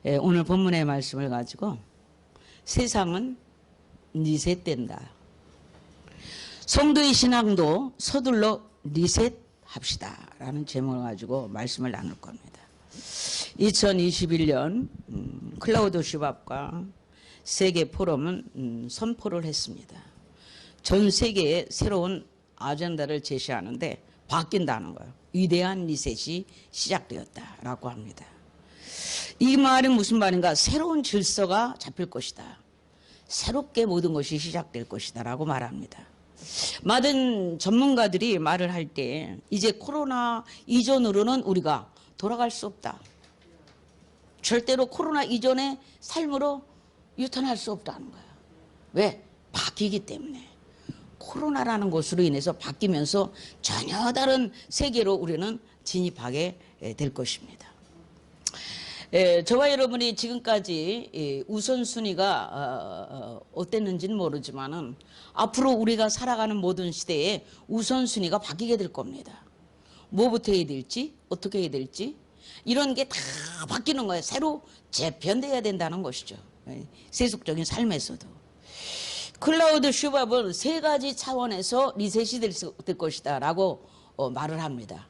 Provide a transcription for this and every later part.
오늘 본문의 말씀을 가지고 세상은 리셋된다. 성도의 신앙도 서둘러 리셋합시다 라는 제목을 가지고 말씀을 나눌 겁니다. 2021년 클라우드 슈밥과 세계 포럼은 선포를 했습니다. 전 세계에 새로운 아젠다를 제시하는데 바뀐다는 거예요. 위대한 리셋이 시작되었다라고 합니다. 이 말은 무슨 말인가? 새로운 질서가 잡힐 것이다. 새롭게 모든 것이 시작될 것이다 라고 말합니다. 많은 전문가들이 말을 할 때 이제 코로나 이전으로는 우리가 돌아갈 수 없다. 절대로 코로나 이전의 삶으로 유턴할 수 없다는 거예요. 왜? 바뀌기 때문에. 코로나라는 것으로 인해서 바뀌면서 전혀 다른 세계로 우리는 진입하게 될 것입니다. 저와 여러분이 지금까지 우선순위가 어땠는지는 모르지만은 앞으로 우리가 살아가는 모든 시대에 우선순위가 바뀌게 될 겁니다. 뭐부터 해야 될지, 어떻게 해야 될지 이런 게 다 바뀌는 거예요. 새로 재편돼야 된다는 것이죠. 세속적인 삶에서도. 클라우드 슈밥은 세 가지 차원에서 리셋이 될 것이다 라고 말을 합니다.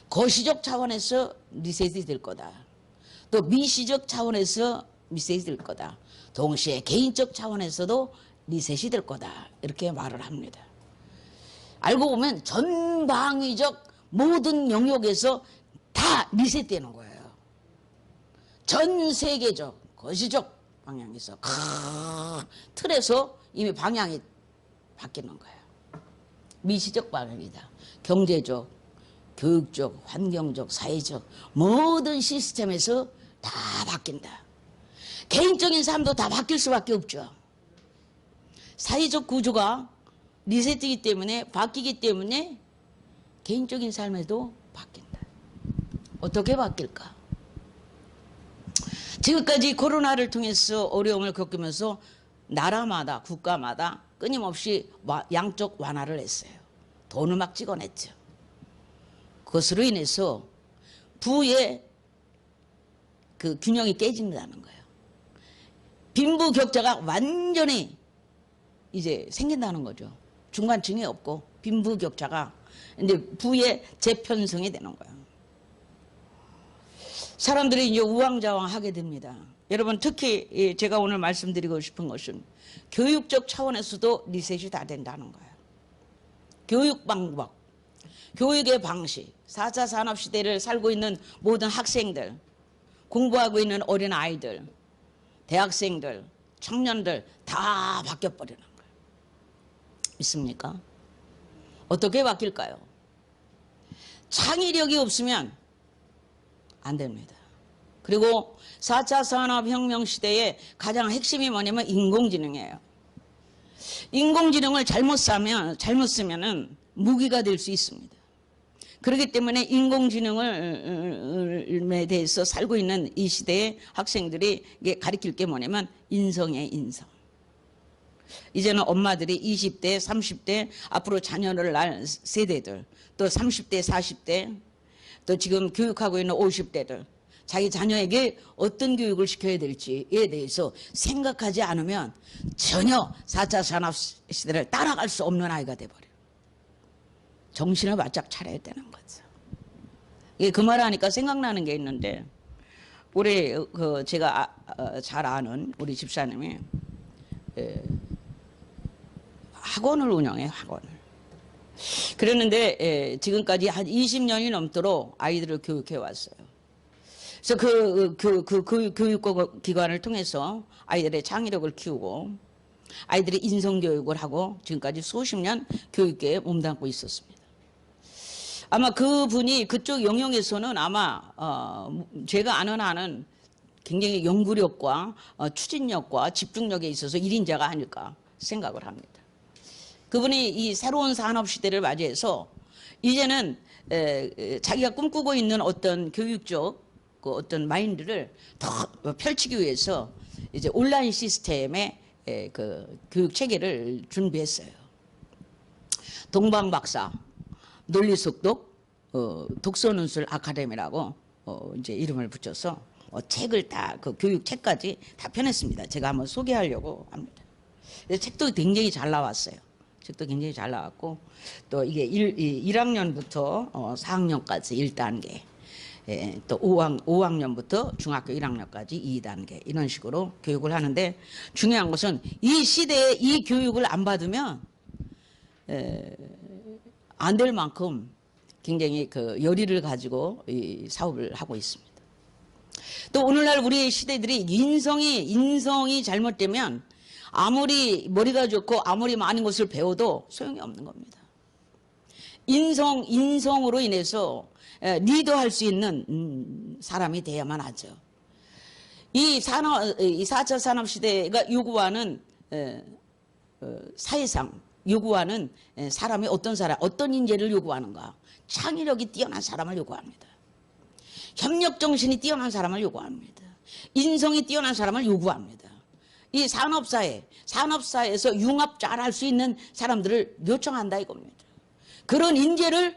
거시적 차원에서 리셋이 될 거다. 또 미시적 차원에서 리셋이 될 거다. 동시에 개인적 차원에서도 리셋이 될 거다. 이렇게 말을 합니다. 알고 보면 전방위적 모든 영역에서 다 리셋되는 거예요. 전 세계적, 거시적 방향에서 틀에서 이미 방향이 바뀌는 거예요. 미시적 방향이다. 경제적, 교육적, 환경적, 사회적 모든 시스템에서 다 바뀐다. 개인적인 삶도 다 바뀔 수밖에 없죠. 사회적 구조가 리셋이기 때문에 바뀌기 때문에 개인적인 삶에도 바뀐다. 어떻게 바뀔까? 지금까지 코로나를 통해서 어려움을 겪으면서 나라마다 국가마다 끊임없이 양적 완화를 했어요. 돈을 막 찍어냈죠. 그것으로 인해서 부의 그 균형이 깨진다는 거예요. 빈부격차가 완전히 이제 생긴다는 거죠. 중간층이 없고 빈부격차가 이제 부의 재편성이 되는 거예요. 사람들이 이제 우왕좌왕하게 됩니다. 여러분 특히 제가 오늘 말씀드리고 싶은 것은 교육적 차원에서도 리셋이 다 된다는 거예요. 교육 방법, 교육의 방식, 4차 산업시대를 살고 있는 모든 학생들, 공부하고 있는 어린 아이들, 대학생들, 청년들 다 바뀌어버리는 거예요. 믿습니까? 어떻게 바뀔까요? 창의력이 없으면 안 됩니다. 그리고 4차 산업혁명 시대의 가장 핵심이 뭐냐면 인공지능이에요. 인공지능을 잘못 쓰면은 무기가 될 수 있습니다. 그렇기 때문에 인공지능에 대해서 살고 있는 이 시대의 학생들이 가르칠 게 뭐냐면 인성이에요, 인성. 이제는 엄마들이 20대, 30대 앞으로 자녀를 낳을 세대들, 또 30대, 40대, 또 지금 교육하고 있는 50대들 자기 자녀에게 어떤 교육을 시켜야 될지에 대해서 생각하지 않으면 전혀 4차 산업시대를 따라갈 수 없는 아이가 돼버려요. 정신을 바짝 차려야 되는 거죠. 그 말하니까 생각나는 게 있는데 올해 제가 잘 아는 우리 집사님이 학원을 운영해요. 학원을. 그랬는데 지금까지 한 20년이 넘도록 아이들을 교육해 왔어요. 그래서 그 교육기관을 통해서 아이들의 창의력을 키우고 아이들의 인성교육을 하고 지금까지 수십 년 교육계에 몸담고 있었습니다. 아마 그분이 그쪽 영역에서는 아마 제가 아는 한은 굉장히 연구력과 추진력과 집중력에 있어서 1인자가 아닐까 생각을 합니다. 그분이 이 새로운 산업시대를 맞이해서 이제는 자기가 꿈꾸고 있는 어떤 교육적 그 어떤 마인드를 더 펼치기 위해서 이제 온라인 시스템의 그 교육 체계를 준비했어요. 동방박사, 논리속독, 독서논술 아카데미라고 이제 이름을 붙여서 책을 다 그 교육 책까지 다 펴냈습니다. 제가 한번 소개하려고 합니다. 책도 굉장히 잘 나왔어요. 책도 굉장히 잘 나왔고 또 이게 1학년부터 4학년까지 1단계, 또 5학년부터 중학교 1학년까지 2단계 이런 식으로 교육을 하는데 중요한 것은 이 시대에 이 교육을 안 받으면 안 될 만큼 굉장히 그 열의를 가지고 이 사업을 하고 있습니다. 또 오늘날 우리의 시대들이 인성이 잘못되면 아무리 머리가 좋고 아무리 많은 것을 배워도 소용이 없는 겁니다. 인성으로 인해서 리더할 수 있는 사람이 돼야만 하죠. 이 4차 산업시대가 요구하는 사회상 요구하는 사람이 어떤 인재를 요구하는가? 창의력이 뛰어난 사람을 요구합니다. 협력정신이 뛰어난 사람을 요구합니다. 인성이 뛰어난 사람을 요구합니다. 이 산업사에서 융합 잘할 수 있는 사람들을 요청한다 이겁니다. 그런 인재를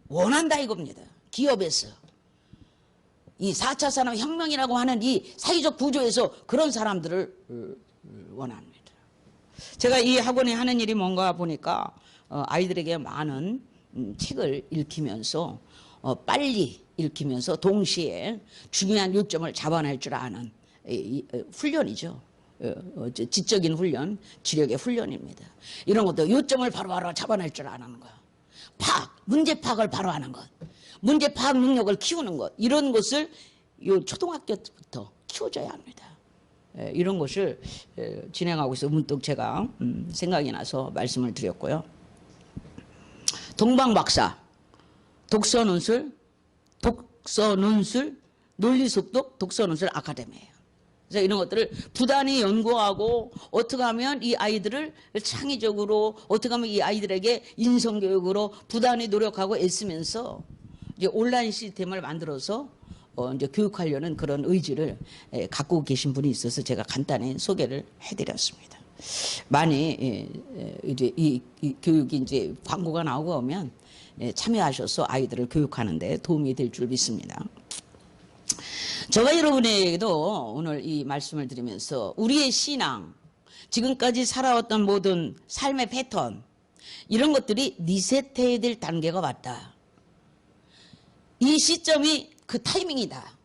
원한다 이겁니다. 기업에서. 이 4차 산업혁명이라고 하는 이 사회적 구조에서 그런 사람들을 원합니다. 제가 이 학원에 하는 일이 뭔가 보니까 아이들에게 많은 책을 읽히면서 빨리 읽히면서 동시에 중요한 요점을 잡아낼 줄 아는 훈련이죠. 지적인 훈련, 지력의 훈련입니다. 이런 것도 요점을 바로바로 잡아낼 줄 아는 것. 문제 파악을 바로 하는 것. 문제 파악 능력을 키우는 것. 이런 것을 초등학교 때부터 키워줘야 합니다. 이런 것을 진행하고 있어 문득 제가 생각이 나서 말씀을 드렸고요. 동방박사, 독서논술, 논리속독, 독서논술 아카데미예요. 그래서 이런 것들을 부단히 연구하고 어떻게 하면 이 아이들을 창의적으로 어떻게 하면 이 아이들에게 인성교육으로 부단히 노력하고 애쓰면서 이제 온라인 시스템을 만들어서 이제 교육하려는 그런 의지를 갖고 계신 분이 있어서 제가 간단히 소개를 해드렸습니다. 많이 이제 이 교육이 이제 광고가 나오고 오면 참여하셔서 아이들을 교육하는데 도움이 될 줄 믿습니다. 저와 여러분에게도 오늘 이 말씀을 드리면서 우리의 신앙, 지금까지 살아왔던 모든 삶의 패턴 이런 것들이 리셋해야 될 단계가 왔다. 이 시점이 그 타이밍이다.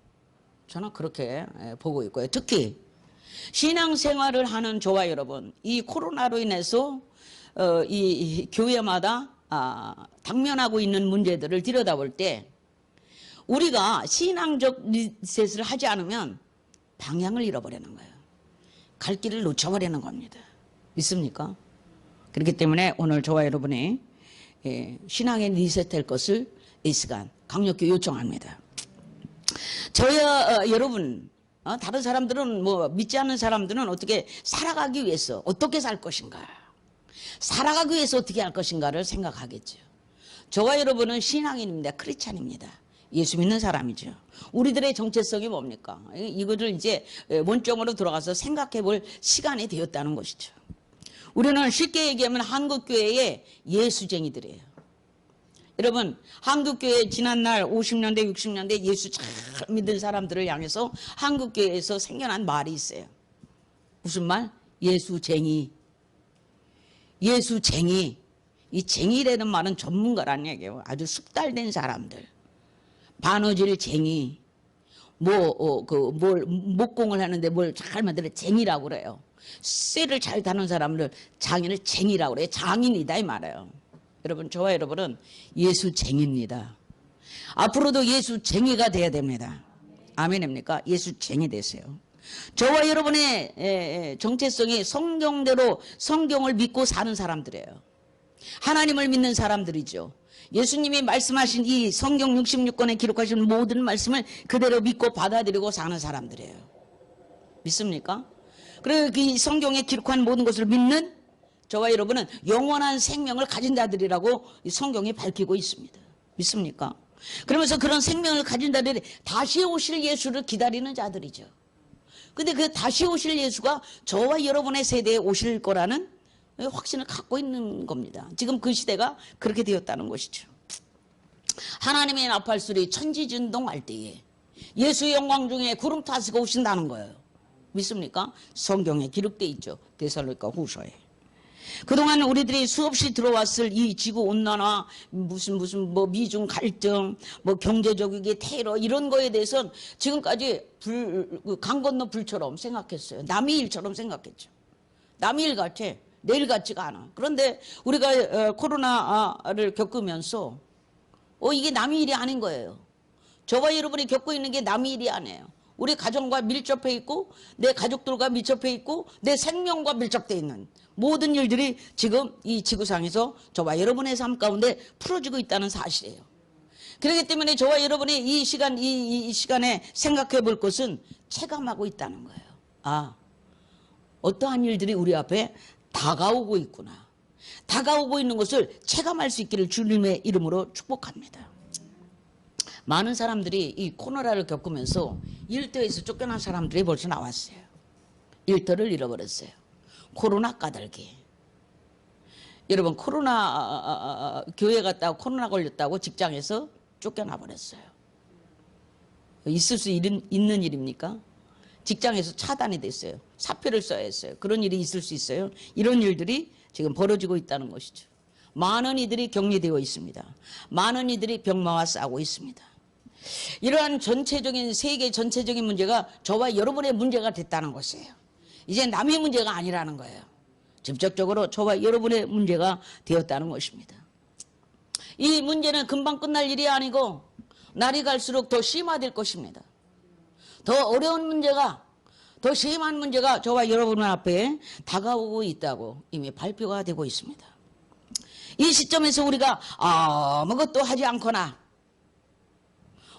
저는 그렇게 보고 있고요. 특히 신앙생활을 하는 저와 여러분, 이 코로나로 인해서 이 교회마다 당면하고 있는 문제들을 들여다볼 때 우리가 신앙적 리셋을 하지 않으면 방향을 잃어버리는 거예요. 갈 길을 놓쳐버리는 겁니다. 믿습니까? 그렇기 때문에 오늘 저와 여러분이 신앙에 리셋될 것을 이 시간 강력히 요청합니다. 저야 여러분, 다른 사람들은 뭐 믿지 않는 사람들은 어떻게 살아가기 위해서 어떻게 살 것인가, 살아가기 위해서 어떻게 할 것인가를 생각하겠죠. 저와 여러분은 신앙인입니다. 크리스찬입니다. 예수 믿는 사람이죠. 우리들의 정체성이 뭡니까? 이거를 이제 원점으로 들어가서 생각해 볼 시간이 되었다는 것이죠. 우리는 쉽게 얘기하면 한국교회의 예수쟁이들이에요. 여러분, 한국교회 지난날 50년대 60년대 예수 잘 믿은 사람들을 향해서 한국교회에서 생겨난 말이 있어요. 무슨 말? 예수쟁이. 예수쟁이. 이 쟁이라는 말은 전문가란 얘기예요. 아주 숙달된 사람들. 바느질 쟁이. 목공을 하는데 뭘 잘 만들어 쟁이라고 그래요. 쇠를 잘 다는 사람들 장인을 쟁이라고 그래요. 장인이다 이 말이에요. 여러분, 저와 여러분은 예수쟁이입니다. 앞으로도 예수쟁이가 돼야 됩니다. 아멘입니까? 예수쟁이 되세요. 저와 여러분의 정체성이 성경대로 성경을 믿고 사는 사람들이에요. 하나님을 믿는 사람들이죠. 예수님이 말씀하신 이 성경 66권에 기록하신 모든 말씀을 그대로 믿고 받아들이고 사는 사람들이에요. 믿습니까? 그리고 그 성경에 기록한 모든 것을 믿는 저와 여러분은 영원한 생명을 가진 자들이라고 성경이 밝히고 있습니다. 믿습니까? 그러면서 그런 생명을 가진 자들이 다시 오실 예수를 기다리는 자들이죠. 근데 그 다시 오실 예수가 저와 여러분의 세대에 오실 거라는 확신을 갖고 있는 겁니다. 지금 그 시대가 그렇게 되었다는 것이죠. 하나님의 나팔 소리 천지진동할 때에 예수의 영광 중에 구름 타시고 오신다는 거예요. 믿습니까? 성경에 기록되어 있죠. 데살로니가 후서에. 그동안 우리들이 수없이 들어왔을 이 지구 온난화, 무슨 뭐 미중 갈등, 뭐 경제적이게 테러 이런 거에 대해서는 지금까지 강 건너 불처럼 생각했어요. 남의 일처럼 생각했죠. 남의 일 같아. 내일 같지가 않아. 그런데 우리가 코로나를 겪으면서 이게 남의 일이 아닌 거예요. 저와 여러분이 겪고 있는 게 남의 일이 아니에요. 우리 가정과 밀접해 있고 내 가족들과 밀접해 있고 내 생명과 밀접되어 있는 모든 일들이 지금 이 지구상에서 저와 여러분의 삶 가운데 풀어지고 있다는 사실이에요. 그렇기 때문에 저와 여러분이 이 시간에 생각해 볼 것은 체감하고 있다는 거예요. 아, 어떠한 일들이 우리 앞에 다가오고 있구나. 다가오고 있는 것을 체감할 수 있기를 주님의 이름으로 축복합니다. 많은 사람들이 이 코로나를 겪으면서 일터에서 쫓겨난 사람들이 벌써 나왔어요. 일터를 잃어버렸어요. 코로나 까닭이. 여러분 코로나 교회 갔다고 코로나 걸렸다고 직장에서 쫓겨나 버렸어요. 있을 수 있는 일입니까? 직장에서 차단이 됐어요. 사표를 써야 했어요. 그런 일이 있을 수 있어요. 이런 일들이 지금 벌어지고 있다는 것이죠. 많은 이들이 격리되어 있습니다. 많은 이들이 병마와 싸우고 있습니다. 이러한 전체적인 세계 전체적인 문제가 저와 여러분의 문제가 됐다는 것이에요. 이제 남의 문제가 아니라는 거예요. 직접적으로 저와 여러분의 문제가 되었다는 것입니다. 이 문제는 금방 끝날 일이 아니고 날이 갈수록 더 심화될 것입니다. 더 어려운 문제가, 더 심한 문제가 저와 여러분 앞에 다가오고 있다고 이미 발표가 되고 있습니다. 이 시점에서 우리가 아무것도 하지 않거나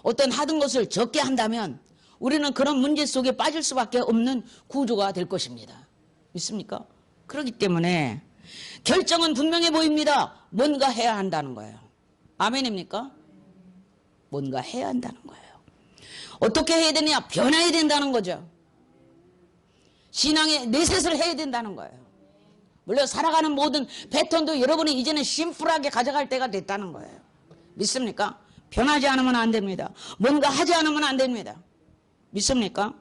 어떤 하던 것을 적게 한다면 우리는 그런 문제 속에 빠질 수밖에 없는 구조가 될 것입니다. 믿습니까? 그렇기 때문에 결정은 분명해 보입니다. 뭔가 해야 한다는 거예요. 아멘입니까? 뭔가 해야 한다는 거예요. 어떻게 해야 되냐? 변해야 된다는 거죠. 신앙의 내셋을 해야 된다는 거예요. 물론 살아가는 모든 패턴도 여러분이 이제는 심플하게 가져갈 때가 됐다는 거예요. 믿습니까? 변하지 않으면 안 됩니다. 뭔가 하지 않으면 안 됩니다. 믿습니까?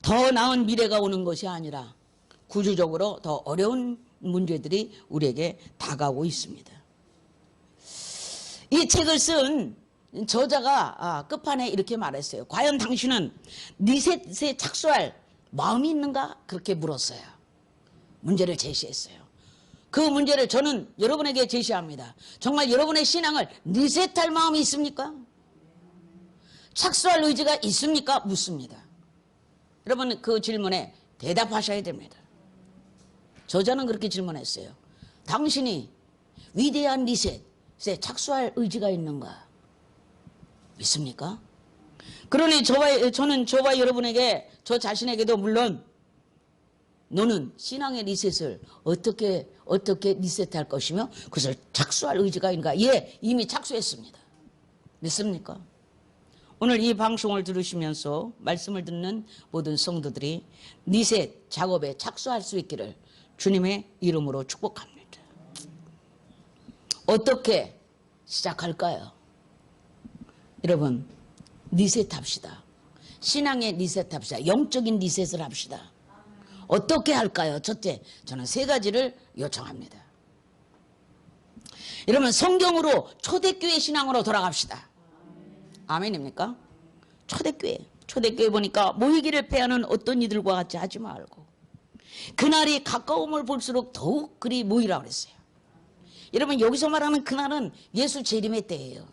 더 나은 미래가 오는 것이 아니라 구조적으로 더 어려운 문제들이 우리에게 다가오고 있습니다. 이 책을 쓴 저자가 끝판에 이렇게 말했어요. 과연 당신은 니셋에 착수할 마음이 있는가? 그렇게 물었어요. 문제를 제시했어요. 그 문제를 저는 여러분에게 제시합니다. 정말 여러분의 신앙을 리셋할 마음이 있습니까? 착수할 의지가 있습니까? 묻습니다. 여러분 그 질문에 대답하셔야 됩니다. 저자는 그렇게 질문했어요. 당신이 위대한 리셋에 착수할 의지가 있는가? 믿습니까? 그러니 저는 저와 여러분에게, 저 자신에게도 물론 너는 신앙의 리셋을 어떻게 리셋할 것이며 그것을 착수할 의지가 있는가? 예, 이미 착수했습니다. 믿습니까? 오늘 이 방송을 들으시면서 말씀을 듣는 모든 성도들이 리셋 작업에 착수할 수 있기를 주님의 이름으로 축복합니다. 어떻게 시작할까요? 여러분, 리셋합시다. 신앙의 리셋합시다. 영적인 리셋을 합시다. 어떻게 할까요? 첫째, 저는 세 가지를 요청합니다. 여러분, 성경으로 초대교회 신앙으로 돌아갑시다. 아멘입니까? 초대교회 보니까 모이기를 패하는 어떤 이들과 같이 하지 말고 그날이 가까움을 볼수록 더욱 그리 모이라고 그랬어요. 여러분, 여기서 말하는 그날은 예수 재림의 때예요.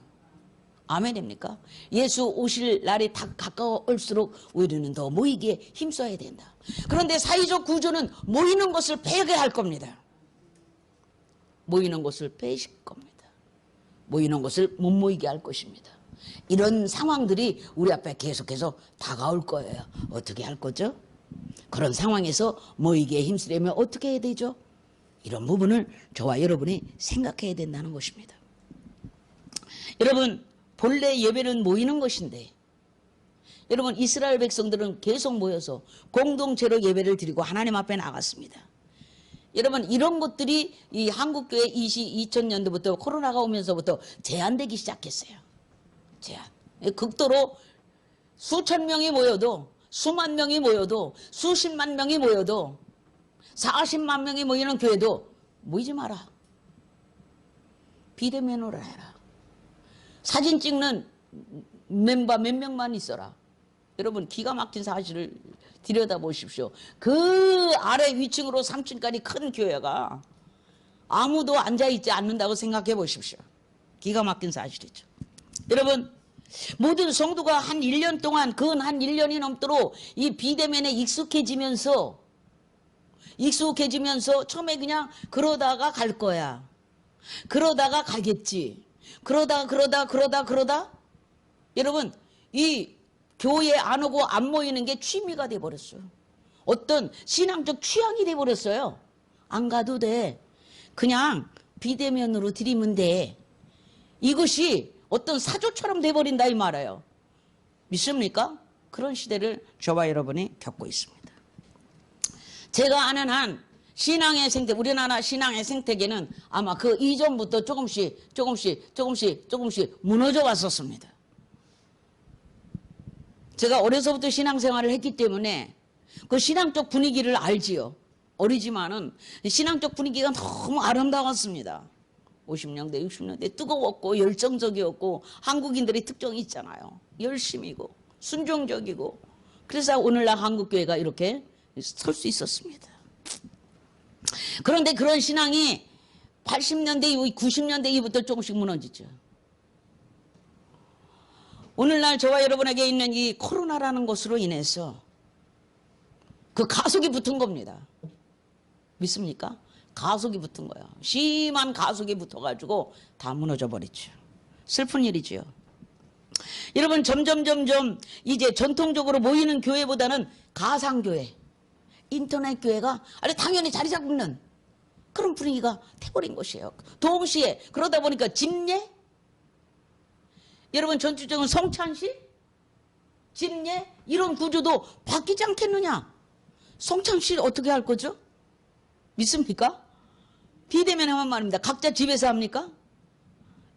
아멘입니까? 예수 오실 날이 다 가까울수록 우리는 더 모이기에 힘써야 된다. 그런데 사회적 구조는 모이는 것을 패하게 할 겁니다. 모이는 것을 빼실 겁니다. 모이는 것을 못 모이게 할 것입니다. 이런 상황들이 우리 앞에 계속해서 다가올 거예요. 어떻게 할 거죠? 그런 상황에서 모이기에 힘쓰려면 어떻게 해야 되죠? 이런 부분을 저와 여러분이 생각해야 된다는 것입니다. 여러분, 본래 예배는 모이는 것인데 여러분, 이스라엘 백성들은 계속 모여서 공동체로 예배를 드리고 하나님 앞에 나갔습니다. 여러분, 이런 것들이 이 한국교회 2000년도부터 코로나가 오면서부터 제한되기 시작했어요. 제한. 극도로 수천 명이 모여도, 수만 명이 모여도, 수십만 명이 모여도, 40만 명이 모이는 교회도 모이지 마라. 비대면으로 해라. 사진 찍는 멤버 몇 명만 있어라. 여러분, 기가 막힌 사실을 들여다보십시오. 그 아래 위층으로 3층까지 큰 교회가 아무도 앉아있지 않는다고 생각해 보십시오. 기가 막힌 사실이죠. 여러분, 모든 성도가 한 1년 동안, 근 한 1년이 넘도록 이 비대면에 익숙해지면서 처음에 그냥 그러다가 갈 거야. 그러다가 가겠지. 그러다 여러분, 이 교회 안 오고 안 모이는 게 취미가 돼버렸어요. 어떤 신앙적 취향이 돼버렸어요. 안 가도 돼. 그냥 비대면으로 드리면 돼. 이것이 어떤 사조처럼 돼버린다 이 말이에요. 믿습니까? 그런 시대를 저와 여러분이 겪고 있습니다. 제가 아는 한 신앙의 생태, 우리나라 신앙의 생태계는 아마 그 이전부터 조금씩 무너져 왔었습니다. 제가 어려서부터 신앙생활을 했기 때문에 그 신앙적 분위기를 알지요. 어리지만은 신앙적 분위기가 너무 아름다웠습니다. 50년대, 60년대 뜨거웠고 열정적이었고 한국인들의 특징이 있잖아요. 열심이고 순종적이고 그래서 오늘날 한국교회가 이렇게 설 수 있었습니다. 그런데 그런 신앙이 80년대 이후 90년대 이후부터 조금씩 무너지죠. 오늘날 저와 여러분에게 있는 이 코로나라는 것으로 인해서 그 가속이 붙은 겁니다. 믿습니까? 가속이 붙은 거야. 심한 가속이 붙어가지고 다 무너져 버리죠. 슬픈 일이죠. 여러분, 점점 이제 전통적으로 모이는 교회보다는 가상교회, 인터넷 교회가 당연히 자리 잡는 그런 분위기가 돼버린 것이에요. 동시에 그러다 보니까 집례, 여러분 전주적인 성찬식, 집례 이런 구조도 바뀌지 않겠느냐? 성찬식 어떻게 할 거죠? 믿습니까? 비대면 하면 말입니다. 각자 집에서 합니까?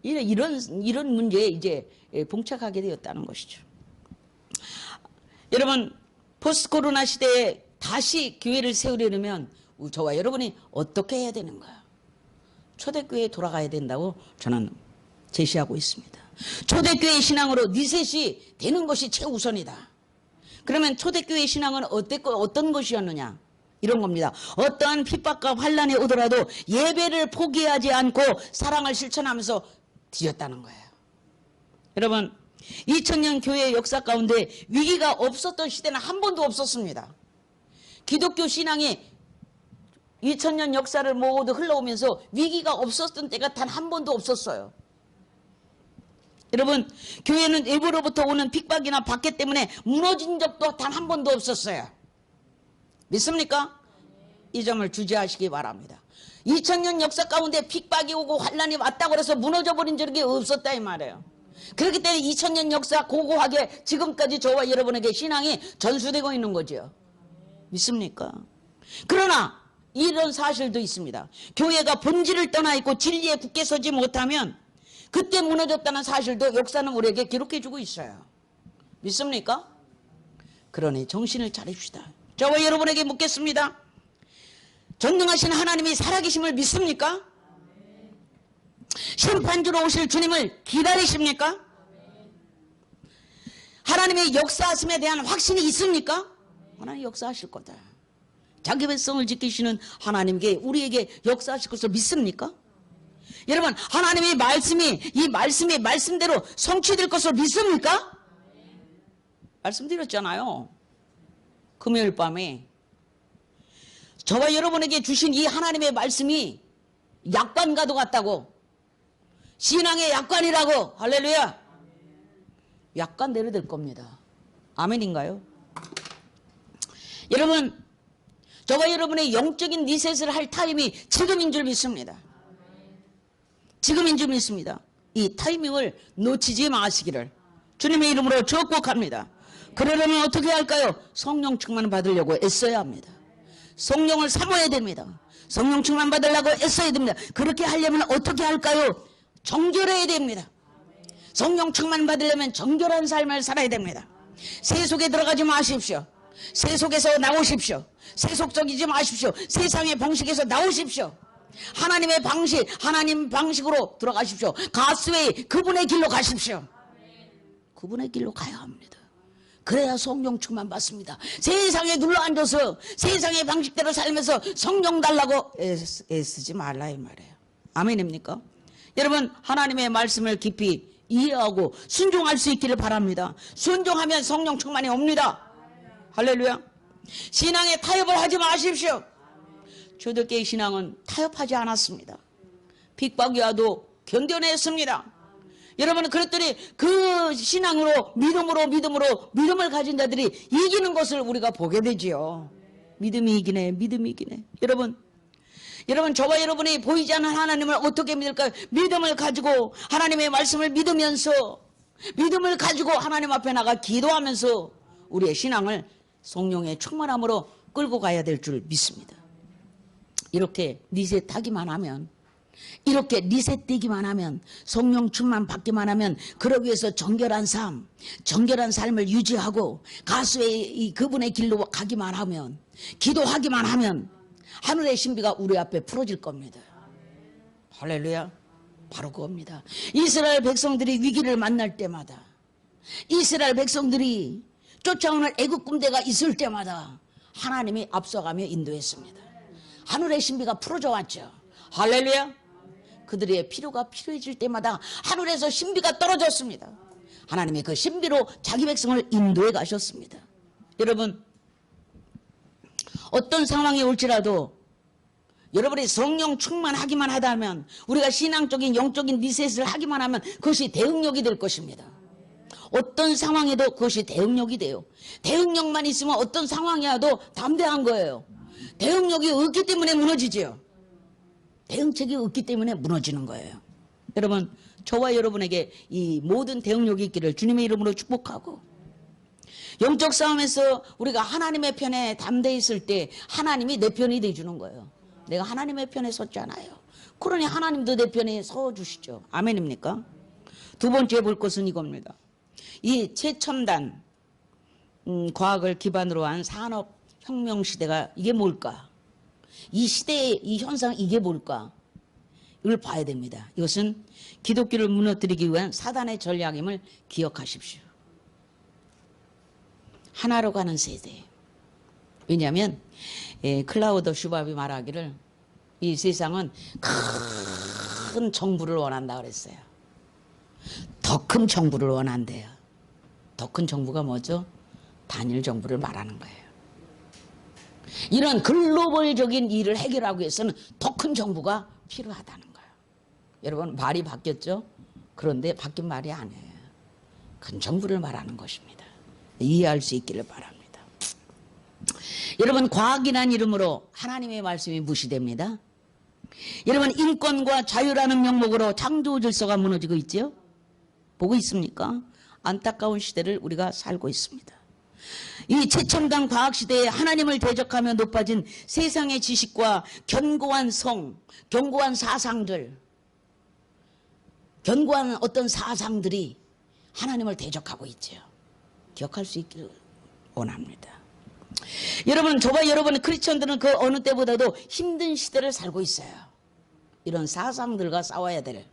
이런 문제에 이제 봉착하게 되었다는 것이죠. 여러분, 포스트 코로나 시대에 다시 교회를 세우려면 저와 여러분이 어떻게 해야 되는가? 초대교회에 돌아가야 된다고 저는 제시하고 있습니다. 초대교회 신앙으로 리셋이 되는 것이 최우선이다. 그러면 초대교회 신앙은 어떤 것이었느냐? 이런 겁니다. 어떠한 핍박과 환란이 오더라도 예배를 포기하지 않고 사랑을 실천하면서 드렸다는 거예요. 여러분, 2000년 교회의 역사 가운데 위기가 없었던 시대는 한 번도 없었습니다. 기독교 신앙이 2000년 역사를 모두 흘러오면서 위기가 없었던 때가 단 한 번도 없었어요. 여러분, 교회는 외부로부터 오는 핍박이나 박해 때문에 무너진 적도 단 한 번도 없었어요. 믿습니까? 이 점을 주지하시기 바랍니다. 2000년 역사 가운데 핍박이 오고 환란이 왔다고 해서 무너져버린 적이 없었다 이 말이에요. 그렇기 때문에 2000년 역사 고고하게 지금까지 저와 여러분에게 신앙이 전수되고 있는 거죠. 믿습니까? 그러나 이런 사실도 있습니다. 교회가 본질을 떠나 있고 진리에 굳게 서지 못하면 그때 무너졌다는 사실도 역사는 우리에게 기록해주고 있어요. 믿습니까? 그러니 정신을 차립시다. 저와 여러분에게 묻겠습니다. 전능하신 하나님이 살아계심을 믿습니까? 심판주로 오실 주님을 기다리십니까? 하나님의 역사하심에 대한 확신이 있습니까? 하나님 역사하실 거다. 자기 백성을 지키시는 하나님께 우리에게 역사하실 것을 믿습니까? 여러분, 하나님의 이 말씀이 말씀대로 성취될 것을 믿습니까? 말씀드렸잖아요. 금요일 밤에 저와 여러분에게 주신 이 하나님의 말씀이 약관과도 같다고, 신앙의 약관이라고. 할렐루야. 약관대로 될 겁니다. 아멘인가요? 여러분, 저와 여러분의 영적인 리셋을 할 타임이 지금인 줄 믿습니다. 지금인 줄 믿습니다. 이 타이밍을 놓치지 마시기를 주님의 이름으로 축복합니다. 그러려면 어떻게 할까요? 성령 충만 받으려고 애써야 합니다. 성령을 사모해야 됩니다. 성령 충만 받으려고 애써야 됩니다. 그렇게 하려면 어떻게 할까요? 정결해야 됩니다. 성령 충만 받으려면 정결한 삶을 살아야 됩니다. 세속에 들어가지 마십시오. 세속에서 나오십시오. 세속적이지 마십시오. 세상의 방식에서 나오십시오. 하나님의 방식, 하나님 방식으로 들어가십시오. 가스웨이, 그분의 길로 가십시오. 그분의 길로 가야 합니다. 그래야 성령 충만 받습니다. 세상에 눌러앉아서 세상의 방식대로 살면서 성령 달라고 애쓰지 말라 이 말이에요. 아멘입니까? 여러분, 하나님의 말씀을 깊이 이해하고 순종할 수 있기를 바랍니다. 순종하면 성령 충만이 옵니다. 할렐루야. 신앙에 타협을 하지 마십시오. 초대교회 신앙은 타협하지 않았습니다. 핍박이 와도 견뎌냈습니다. 여러분, 그랬더니 그 신앙으로 믿음을 가진 자들이 이기는 것을 우리가 보게 되지요. 믿음이 이기네, 믿음이 이기네. 여러분, 저와 여러분이 보이지 않는 하나님을 어떻게 믿을까요? 믿음을 가지고 하나님의 말씀을 믿으면서, 믿음을 가지고 하나님 앞에 나가 기도하면서 우리의 신앙을 성령의 충만함으로 끌고 가야 될 줄 믿습니다. 이렇게 리셋하기만 하면, 이렇게 리셋되기만 하면, 성령 충만 받기만 하면, 그러기 위해서 정결한 삶을 유지하고 가수의 그분의 길로 가기만 하면, 기도하기만 하면 하늘의 신비가 우리 앞에 풀어질 겁니다. 할렐루야. 바로 그겁니다. 이스라엘 백성들이 위기를 만날 때마다, 이스라엘 백성들이 쫓아오는 애국 군대가 있을 때마다 하나님이 앞서가며 인도했습니다. 하늘의 신비가 풀어져 왔죠. 할렐루야. 그들의 필요가 필요해질 때마다 하늘에서 신비가 떨어졌습니다. 하나님이 그 신비로 자기 백성을 인도해 가셨습니다. 여러분, 어떤 상황이 올지라도 여러분이 성령 충만하기만 하다면, 우리가 신앙적인 영적인 리셋을 하기만 하면 그것이 대응력이 될 것입니다. 어떤 상황에도 그것이 대응력이 돼요. 대응력만 있으면 어떤 상황이라도 담대한 거예요. 대응력이 없기 때문에 무너지죠. 대응책이 없기 때문에 무너지는 거예요. 여러분, 저와 여러분에게 이 모든 대응력이 있기를 주님의 이름으로 축복하고, 영적 싸움에서 우리가 하나님의 편에 담대히 있을 때 하나님이 내 편이 돼주는 거예요. 내가 하나님의 편에 섰잖아요. 그러니 하나님도 내 편에 서주시죠. 아멘입니까? 두 번째 볼 것은 이겁니다. 이 최첨단 과학을 기반으로 한 산업혁명 시대가 이게 뭘까? 이 시대의 이 현상 이게 뭘까? 이걸 봐야 됩니다. 이것은 기독교를 무너뜨리기 위한 사단의 전략임을 기억하십시오. 하나로 가는 세대. 왜냐하면 클라우드 슈밥이 말하기를 이 세상은 큰 정부를 원한다 그랬어요. 더 큰 정부를 원한대요. 더 큰 정부가 뭐죠? 단일 정부를 말하는 거예요. 이런 글로벌적인 일을 해결하기 위해서는 더 큰 정부가 필요하다는 거예요. 여러분, 말이 바뀌었죠? 그런데 바뀐 말이 아니에요. 큰 정부를 말하는 것입니다. 이해할 수 있기를 바랍니다. 여러분, 과학이라는 이름으로 하나님의 말씀이 무시됩니다. 여러분, 인권과 자유라는 명목으로 창조 질서가 무너지고 있죠? 보고 있습니까? 안타까운 시대를 우리가 살고 있습니다. 이 최첨단 과학시대에 하나님을 대적하며 높아진 세상의 지식과 견고한 견고한 사상들, 견고한 어떤 사상들이 하나님을 대적하고 있죠. 기억할 수 있기를 원합니다. 여러분, 저와 여러분 크리스천들은 그 어느 때보다도 힘든 시대를 살고 있어요. 이런 사상들과 싸워야 될,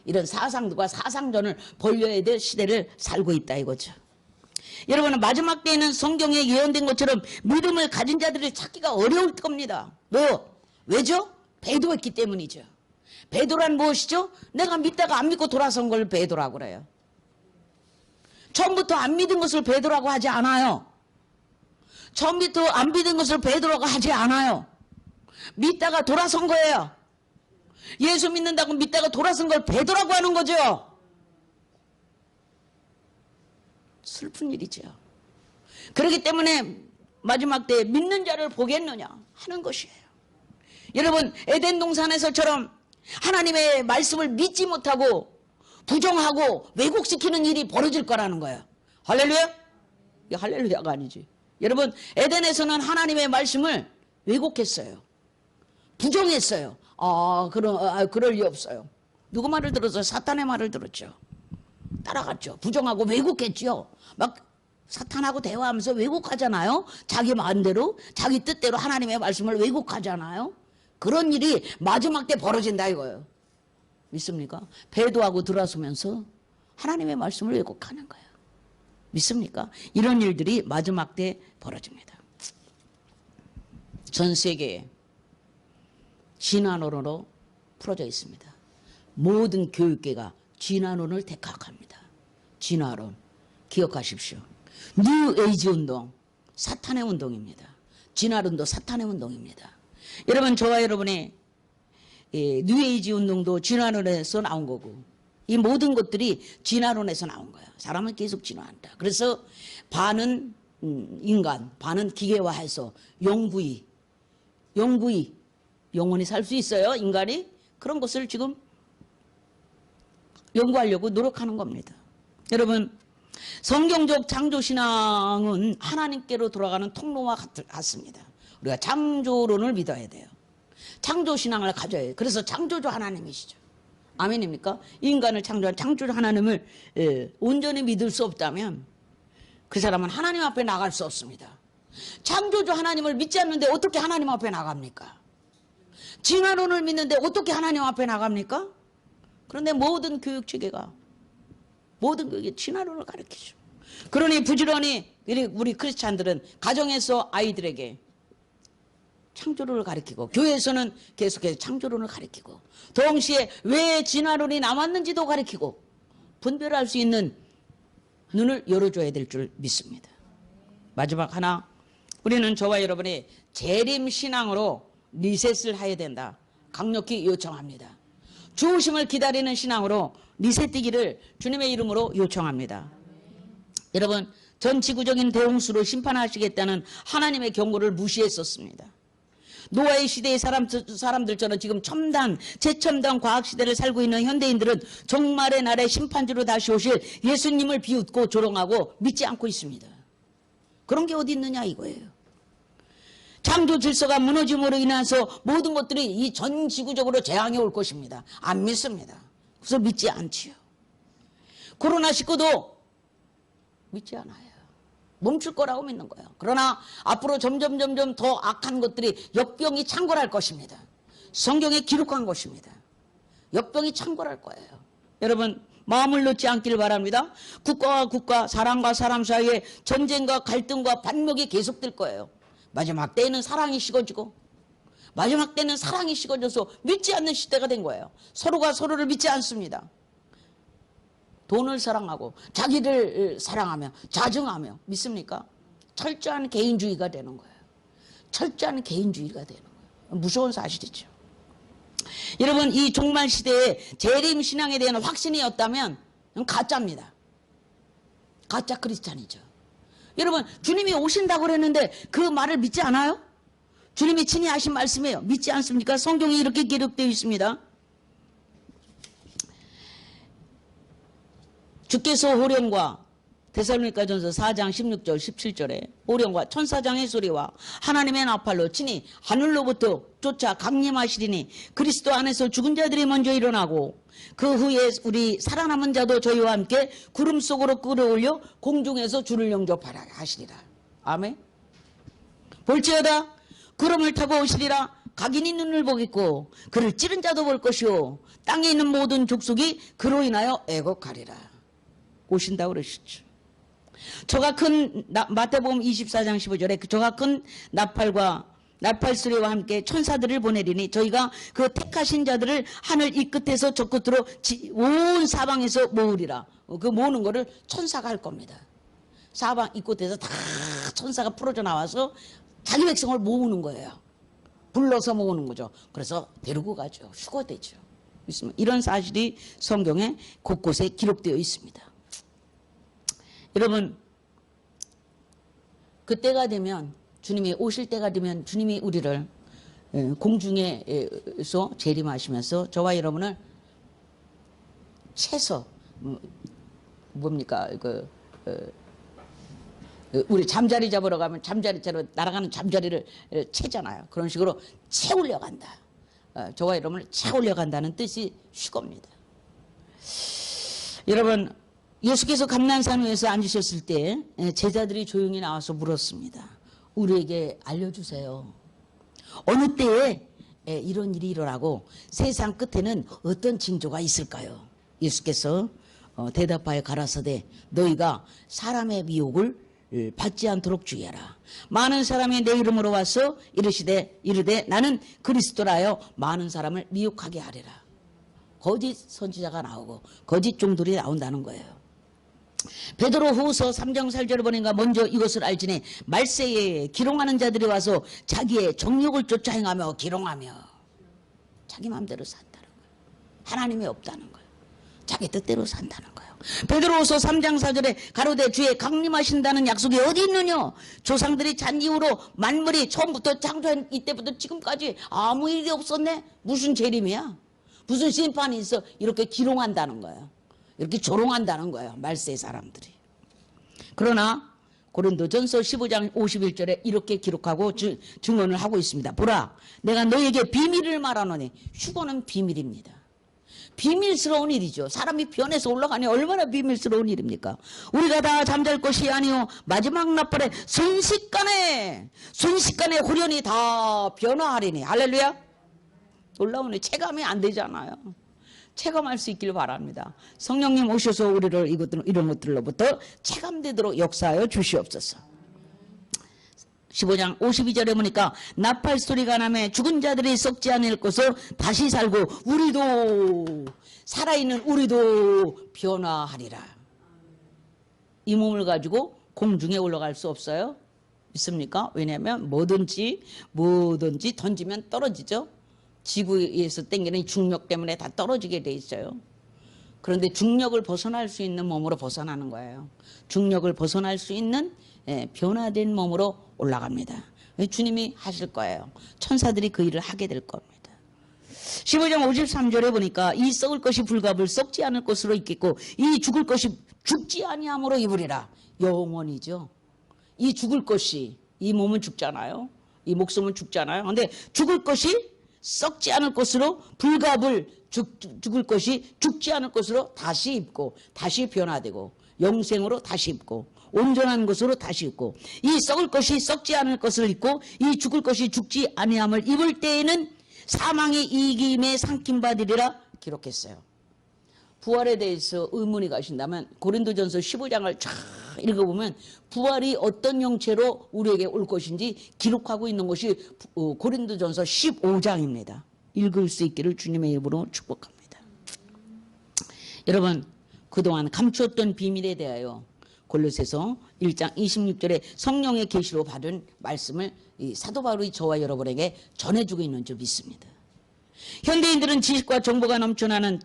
이런 사상들과 사상전을 벌려야 될 시대를 살고 있다 이거죠. 여러분, 마지막 때에는 성경에 예언된 것처럼 믿음을 가진 자들을 찾기가 어려울 겁니다. 왜죠? 배도했기 때문이죠. 배도란 무엇이죠? 내가 믿다가 안 믿고 돌아선 걸 배도라고 그래요. 처음부터 안 믿은 것을 배도라고 하지 않아요. 처음부터 안 믿은 것을 배도라고 하지 않아요. 믿다가 돌아선 거예요. 예수 믿는다고 믿다가 돌아선 걸 배도라고 하는 거죠. 슬픈 일이죠. 그렇기 때문에 마지막 때에 믿는 자를 보겠느냐 하는 것이에요. 여러분, 에덴 동산에서처럼 하나님의 말씀을 믿지 못하고 부정하고 왜곡시키는 일이 벌어질 거라는 거예요. 할렐루야? 이게 할렐루야가 아니지. 여러분, 에덴에서는 하나님의 말씀을 왜곡했어요. 부정했어요. 그럴 리 없어요. 누구 말을 들었어요? 사탄의 말을 들었죠. 따라갔죠. 부정하고 왜곡했죠. 막 사탄하고 대화하면서 왜곡하잖아요. 자기 마음대로 자기 뜻대로 하나님의 말씀을 왜곡하잖아요. 그런 일이 마지막 때 벌어진다 이거예요. 믿습니까? 배도하고 들어서면서 하나님의 말씀을 왜곡하는 거예요. 믿습니까? 이런 일들이 마지막 때 벌어집니다. 전 세계에 진화론으로 풀어져 있습니다. 모든 교육계가 진화론을 택학합니다. 진화론 기억하십시오. 뉴 에이지 운동 사탄의 운동입니다. 진화론도 사탄의 운동입니다. 여러분 저와 여러분의 뉴 에이지 운동도 진화론에서 나온 거고 이 모든 것들이 진화론에서 나온 거예요. 사람은 계속 진화한다. 그래서 반은 인간, 반은 기계화해서 영구히 영원히 살 수 있어요. 인간이 그런 것을 지금 연구하려고 노력하는 겁니다. 여러분 성경적 창조신앙은 하나님께로 돌아가는 통로와 같습니다. 우리가 창조론을 믿어야 돼요. 창조신앙을 가져야 해요. 그래서 창조주 하나님이시죠. 아멘입니까? 인간을 창조한 창조주 하나님을 온전히 믿을 수 없다면 그 사람은 하나님 앞에 나갈 수 없습니다. 창조주 하나님을 믿지 않는데 어떻게 하나님 앞에 나갑니까? 진화론을 믿는데 어떻게 하나님 앞에 나갑니까? 그런데 모든 교육체계가 모든 그게 진화론을 가르치죠. 그러니 부지런히 우리 크리스찬들은 가정에서 아이들에게 창조론을 가르치고 교회에서는 계속해서 창조론을 가르치고 동시에 왜 진화론이 남았는지도 가르치고 분별할 수 있는 눈을 열어줘야 될 줄 믿습니다. 마지막 하나, 우리는 저와 여러분이 재림신앙으로 리셋을 해야 된다. 강력히 요청합니다. 주우심을 기다리는 신앙으로 리셋되기를 주님의 이름으로 요청합니다. 여러분 전 지구적인 대홍수로 심판하시겠다는 하나님의 경고를 무시했었습니다. 노아의 시대의 사람들처럼 지금 최첨단 과학시대를 살고 있는 현대인들은 종말의 날에 심판주로 다시 오실 예수님을 비웃고 조롱하고 믿지 않고 있습니다. 그런 게 어디 있느냐 이거예요. 창조 질서가 무너짐으로 인해서 모든 것들이 이 전 지구적으로 재앙이 올 것입니다. 안 믿습니다. 그래서 믿지 않지요. 코로나19도 믿지 않아요. 멈출 거라고 믿는 거예요. 그러나 앞으로 점점 더 악한 것들이 역병이 창궐할 것입니다. 성경에 기록한 것입니다. 역병이 창궐할 거예요. 여러분 마음을 놓지 않기를 바랍니다. 국가와 국가, 사람과 사람 사이에 전쟁과 갈등과 반목이 계속될 거예요. 마지막 때에는 사랑이 식어지고 마지막 때는 사랑이 식어져서 믿지 않는 시대가 된 거예요. 서로가 서로를 믿지 않습니다. 돈을 사랑하고 자기를 사랑하며 자증하며 믿습니까? 철저한 개인주의가 되는 거예요. 철저한 개인주의가 되는 거예요. 무서운 사실이죠. 여러분 이 종말 시대에 재림신앙에 대한 확신이 없다면 가짜입니다. 가짜 크리스찬이죠. 여러분 주님이 오신다고 그랬는데 그 말을 믿지 않아요? 주님이 친히 하신 말씀이에요. 믿지 않습니까? 성경에 이렇게 기록되어 있습니다. 주께서 호령과 데살로니가전서 4장 16절 17절에 호령과 천사장의 소리와 하나님의 나팔로 친히 하늘로부터 쫓아 강림하시리니 그리스도 안에서 죽은 자들이 먼저 일어나고 그 후에 우리 살아남은 자도 저희와 함께 구름 속으로 끌어올려 공중에서 주를 영접하라 하시리라. 아멘. 볼지어다 구름을 타고 오시리라. 각인이 눈을 보겠고 그를 찌른 자도 볼 것이요 땅에 있는 모든 족속이 그로 인하여 애곡하리라. 오신다고 그러시죠. 저가 큰 마태복음 24장 15절에 저가 큰 나팔 소리와 함께 천사들을 보내리니 저희가 그 택하신 자들을 하늘 이 끝에서 저 끝으로 온 사방에서 모으리라. 그 모으는 거를 천사가 할 겁니다. 사방 이 끝에서 다 천사가 풀어져 나와서 자기 백성을 모으는 거예요. 불러서 모으는 거죠. 그래서 데리고 가죠. 휴거되죠. 이런 사실이 성경에 곳곳에 기록되어 있습니다. 여러분 그때가 되면 주님이 오실 때가 되면 주님이 우리를 공중에서 재림하시면서 저와 여러분을 채서 뭡니까 우리 잠자리 잡으러 가면 잠자리채로 날아가는 잠자리를 채잖아요. 그런 식으로 채우려 간다. 저와 여러분을 채우려 간다는 뜻이 휴거입니다. 여러분 예수께서 감난산 위에서 앉으셨을 때 제자들이 조용히 나와서 물었습니다. 우리에게 알려주세요. 어느 때에 이런 일이 일어나고 세상 끝에는 어떤 징조가 있을까요? 예수께서 대답하여 가라사대 너희가 사람의 미혹을 받지 않도록 주의하라. 많은 사람이 내 이름으로 와서 이르되 나는 그리스도라여 많은 사람을 미혹하게 하리라. 거짓 선지자가 나오고 거짓 종들이 나온다는 거예요. 베드로후서 3장 4절을 보니까 먼저 이것을 알지니 말세에 기롱하는 자들이 와서 자기의 정욕을 쫓아 행하며 기롱하며 자기 마음대로 산다는 거예요. 하나님이 없다는 거예요. 자기 뜻대로 산다는 거예요. 베드로후서 3장 4절에 가로되 주의 강림하신다는 약속이 어디 있느냐. 조상들이 잔 이후로 만물이 처음부터 창조한 이때부터 지금까지 아무 일이 없었네. 무슨 재림이야. 무슨 심판이 있어. 이렇게 기롱한다는 거예요. 이렇게 조롱한다는 거예요. 말세 사람들이. 그러나 고린도전서 15장 51절에 이렇게 기록하고 증언을 하고 있습니다. 보라 내가 너에게 비밀을 말하노니 휴거는 비밀입니다. 비밀스러운 일이죠. 사람이 변해서 올라가니 얼마나 비밀스러운 일입니까? 우리가 다 잠잘 것이 아니요 마지막 날발에 순식간에 후련히 다 변화하리니. 할렐루야. 놀라우니 체감이 안 되잖아요. 체감할 수 있길 바랍니다. 성령님 오셔서 우리를 이런 것들로부터 체감되도록 역사하여 주시옵소서. 15장 52절에 보니까 나팔 소리가 나며 죽은 자들이 썩지 않을 것을 다시 살고 우리도 살아있는 우리도 변화하리라. 이 몸을 가지고 공중에 올라갈 수 없어요. 믿습니까? 왜냐하면 뭐든지 던지면 떨어지죠. 지구에서 땡기는 중력 때문에 다 떨어지게 돼 있어요. 그런데 중력을 벗어날 수 있는 몸으로 벗어나는 거예요. 중력을 벗어날 수 있는 변화된 몸으로 올라갑니다. 주님이 하실 거예요. 천사들이 그 일을 하게 될 겁니다. 15장 53절에 보니까 이 썩을 것이 불갑을 썩지 않을 것으로 입겠고 이 죽을 것이 죽지 아니함으로 입으리라. 영원이죠. 이 죽을 것이, 이 몸은 죽잖아요. 이 목숨은 죽잖아요. 그런데 죽을 것이 썩지 않을 것으로 불갑을 죽을 것이 죽지 않을 것으로 다시 입고 다시 변화되고 영생으로 다시 입고 온전한 것으로 다시 입고 이 썩을 것이 썩지 않을 것을 입고 이 죽을 것이 죽지 아니함을 입을 때에는 사망의 이김에 삼킴받으리라 기록했어요. 부활에 대해서 의문이 가신다면 고린도전서 15장을 쫙 읽어보면 부활이 어떤 형체로 우리에게 올 것인지 기록하고 있는 것이 고린도전서 15장입니다. 읽을 수 있기를 주님의 이름으로 축복합니다. 여러분 그동안 감추었던 비밀에 대하여 골로새서 1장 26절에 성령의 계시로 받은 말씀을 사도 바울이 저와 여러분에게 전해주고 있는 줄 믿습니다. 현대인들은 지식과 정보가 넘쳐나는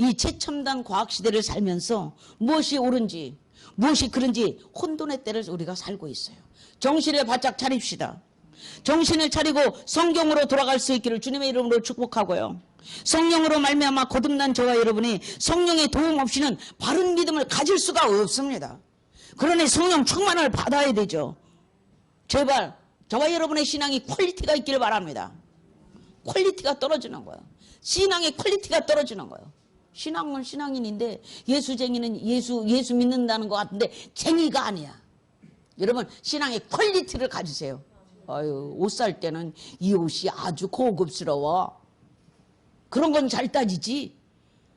이 최첨단 과학시대를 살면서 무엇이 옳은지 무엇이 그런지 혼돈의 때를 우리가 살고 있어요. 정신을 바짝 차립시다. 정신을 차리고 성경으로 돌아갈 수 있기를 주님의 이름으로 축복하고요. 성령으로 말미암아 거듭난 저와 여러분이 성령의 도움 없이는 바른 믿음을 가질 수가 없습니다. 그러니 성령 충만을 받아야 되죠. 제발 저와 여러분의 신앙이 퀄리티가 있기를 바랍니다. 퀄리티가 떨어지는 거예요. 신앙의 퀄리티가 떨어지는 거예요. 신앙은 신앙인인데 예수쟁이는 예수 믿는다는 것 같은데 쟁이가 아니야. 여러분 신앙의 퀄리티를 가지세요. 아유, 옷 살 때는 이 옷이 아주 고급스러워. 그런 건 잘 따지지.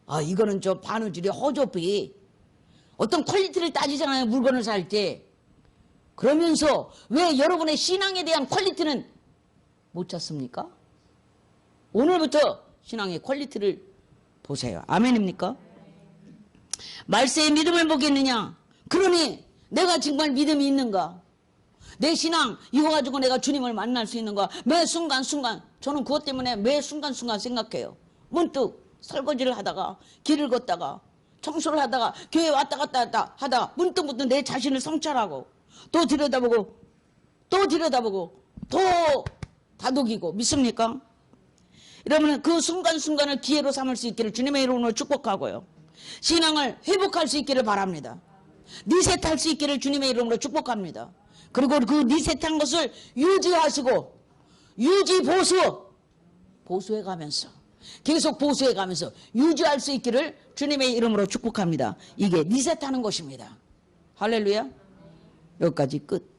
아 이거는 저 바느질이 허접해. 어떤 퀄리티를 따지잖아요. 물건을 살 때. 그러면서 왜 여러분의 신앙에 대한 퀄리티는 못 찾습니까? 오늘부터 신앙의 퀄리티를 보세요. 아멘입니까? 말세의 믿음을 보겠느냐? 그러니 내가 정말 믿음이 있는가? 내 신앙 이거 가지고 내가 주님을 만날 수 있는가? 매 순간순간 저는 그것 때문에 매 순간순간 생각해요. 문득 설거지를 하다가 길을 걷다가 청소를 하다가 교회 왔다 갔다 하다가 문득 내 자신을 성찰하고 또 들여다보고 또 다독이고 믿습니까? 여러분은 그 순간순간을 기회로 삼을 수 있기를 주님의 이름으로 축복하고요. 신앙을 회복할 수 있기를 바랍니다. 리셋할 수 있기를 주님의 이름으로 축복합니다. 그리고 그 리셋한 것을 유지하시고 보수해 가면서 계속 보수해 가면서 유지할 수 있기를 주님의 이름으로 축복합니다. 이게 리셋하는 것입니다. 할렐루야. 여기까지 끝.